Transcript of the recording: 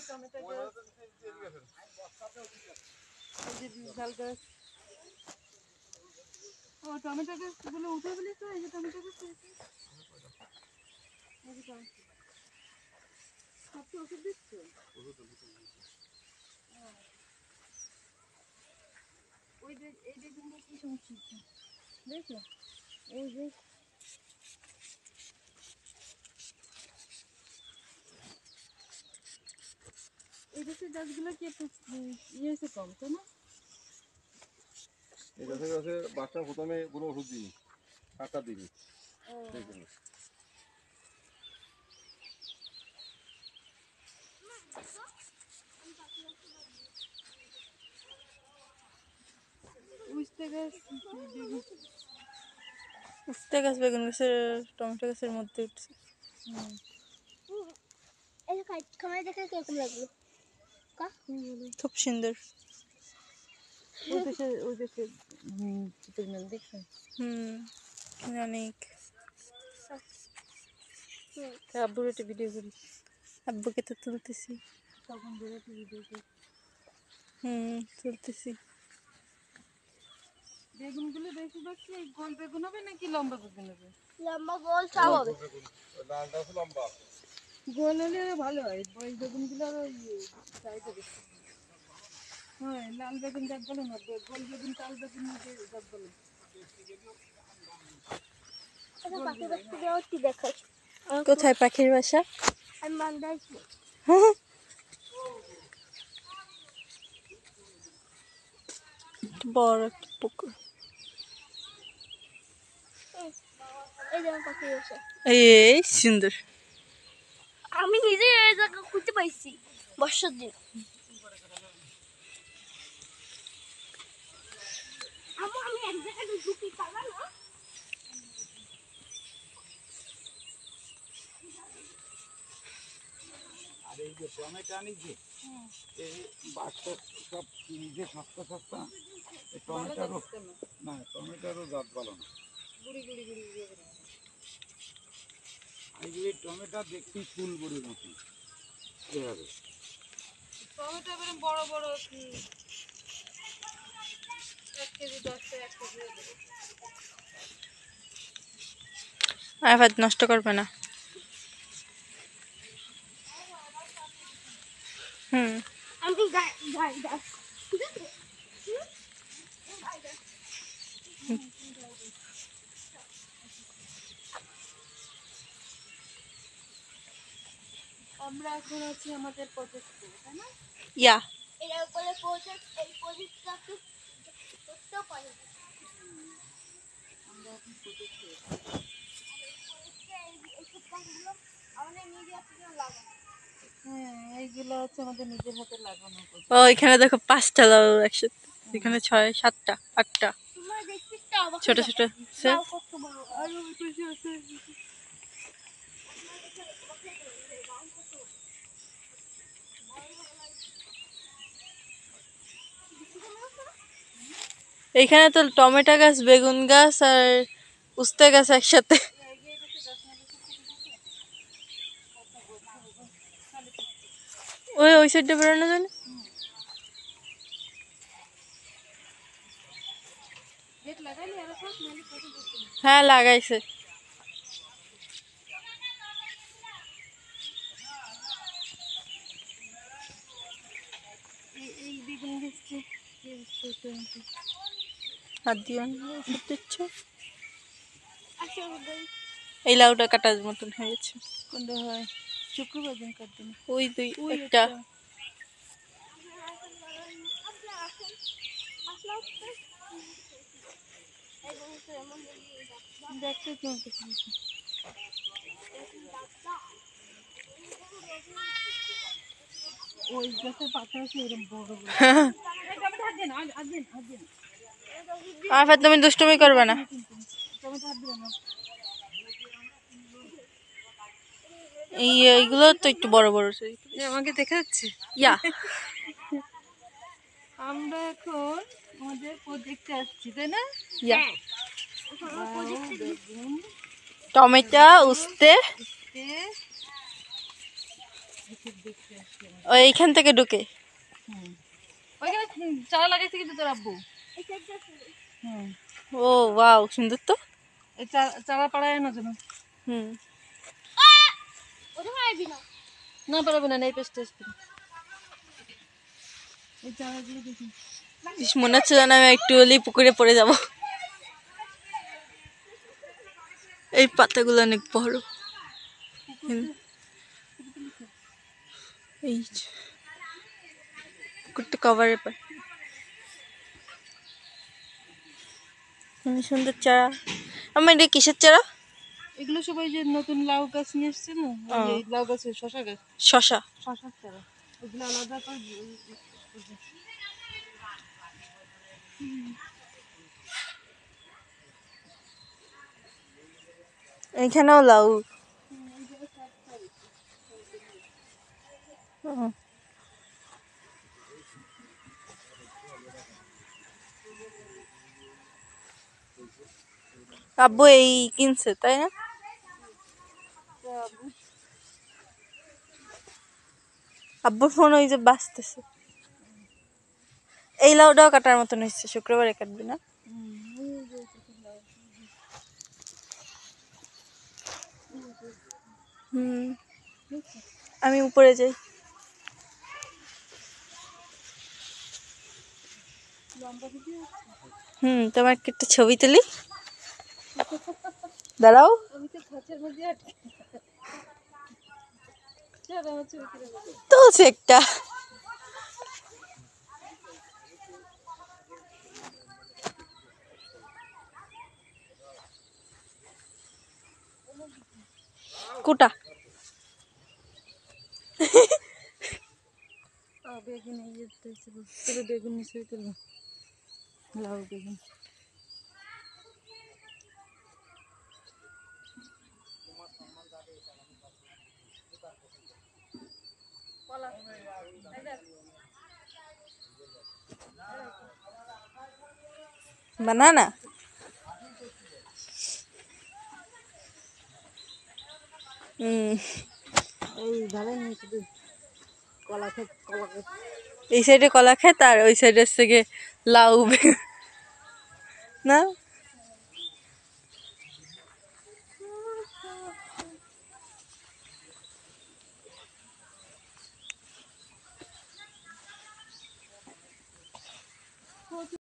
Tomato গাছ, এই যে বিশাল গাছ। ও টমেটো গাছগুলো উঠে বলি তো, এই যে টমেটো গাছ সব তো ওষুধ দিচ্ছ? ওই যে এই যে কি সমস্যা হচ্ছে দেখো, এই যে এই দেশের গাছগুলো কি একটু ইয়ে হয়েছে কম, তাই না? এই গাছের কাছে বাচ্চা প্রথমে কোনো ওষুধ দিই, টাকা দিই। উস্তে গাছ বেগুন গাছের টমেটো গাছের মধ্যে উঠছে। খুব সুন্দর। অনেক আব্বুর একটা ভিডিও করি, আব্বুকে তো তুলতেছি, তখন বেরোতে ভিডিও করি। তুলতেছি। বেগুনগুলো বেশিরভাগ কি গোল বেগুন হবে নাকি লম্বা বেগুন হবে? লম্বা গোল সব হবে। লম্বা গোল হলে ভালো হয়, ওই বেগুনগুলো চাহিদা বেশি। হ্যাঁ, লাল বেগুন যাক বলো না, গোল বেগুন কাল বেগুন যাক বলো। কোথায় পাখির বাসা? আমি বান্দাইছি। বড় একটা পুকুর। এই যে পাখি বসে। এই সুন্দর। আমি নিজে এই জায়গা খুঁজে পাইছি বর্ষার দিন। আমি এক জায়গায় ঢুকি পারবা না। আর এই যে টমেটো আনিছি, এই বাচ্চা সব নিজে সস্তা সস্তা, এই টমেটোরও না, টমেটোরও জাত ভালো না। এই টমেটো দেখতে ফুল বড়ির মতন এভাবে। টমেটো এবারে বড় বড় 1 কেজি 10 1 কেজি। আবার নষ্ট করবে না। আমি গাই আমরা এখন আছি আমাদের প্রজেক্টে, তাই না? ইয়া এর উপরে প্রজেক্ট, এই প্রজেক্টটাকে করতেও পারি। আমরা এখন প্রজেক্টে আমাদের নিজের হাতে লাগানো। হ্যাঁ, এইগুলো হচ্ছে আমাদের নিজের হাতে লাগানো। ও এখানে দেখো 5টা লাউ একসাথে, এখানে 6 7টা 8টা তোমরা দেখতে তো অবাক ছোট ছোট। লাউ কত বড়। আর ওই পাশে আছে এখানে তো টমেটো গাছ, বেগুন গাছ আর উস্তে গাছ একসাথে। ওই সাইডটা বেরোনো জানে। হ্যাঁ লাগাইছে। এই বেগুন গাছটা হাত দিও না, ওষুধ দিচ্ছ। এই লাউটা কাটার মতন হয়েছে। কোনটা হয়? শুক্রবার দিন কাটবে না। ওই দুই একটা। দেখতে কেমন ওই গাছের পাতা আছে এরকম বড় বড়। আর তুমি দুষ্টুমি করবে না। এইগুলো তো একটু বড় বড়। আমাকে দেখা যাচ্ছে। ইয়া আমরা এখন আমাদের প্রজেক্টে আসছি, তাই না? ইয়া টমেটো, উস্তে, দেখতে আসছি আমি। ও এইখান থেকে ঢুকে। ওইখানে চারা লাগাইছে কিন্তু তোর আব্বু। হুম, ও ওয়াও, সুন্দর তো। এই চারা পাড়ায় না যেন। হুম। ওটা মারবি না। না পারবে না, এই পেস্ট টেস্ট এই চারাগুলো দেখি। ইস, মনে হচ্ছে যেন আমি একটু হলেই পুকুরে পড়ে যাব। এই পাতাগুলো অনেক বড়। এই পুকুরটা কভারের পর সুন্দর চারা। আমার এটা কিসের চারা? এগুলো সবাই যে নতুন লাউ গাছ নিয়ে এসছে না, ওই যে লাউ গাছের শশা গাছ, শশা। শশার চারা ওগুলো আলাদা করে। এইখানেও লাউ। ও। আব্বু এই কিনছে তাই না? আব্বুর ফোন ওই যে বাজতেছে। এই লাউটাও কাটার মতন হয়েছে, শুক্রবারে কাটবি না? হুম, আমি উপরে যাই। তোমার একটা ছবি তুলি, দাঁড়াও। আমি তো খাঁচার মধ্যে আটকে আমার ছবি তুলে দেবো। তুলছে একটা। কোটা বেগুন এই যে তুলে বেগুন নিচে তুলবো, লাউ বেগুন। বানানা। এই ধারাই নিয়ে শুধু কলা ক্ষেত, কলা ক্ষেত। এই সাইডে কলা ক্ষেত আর ওই সাইডে হচ্ছে গিয়ে লাউ না।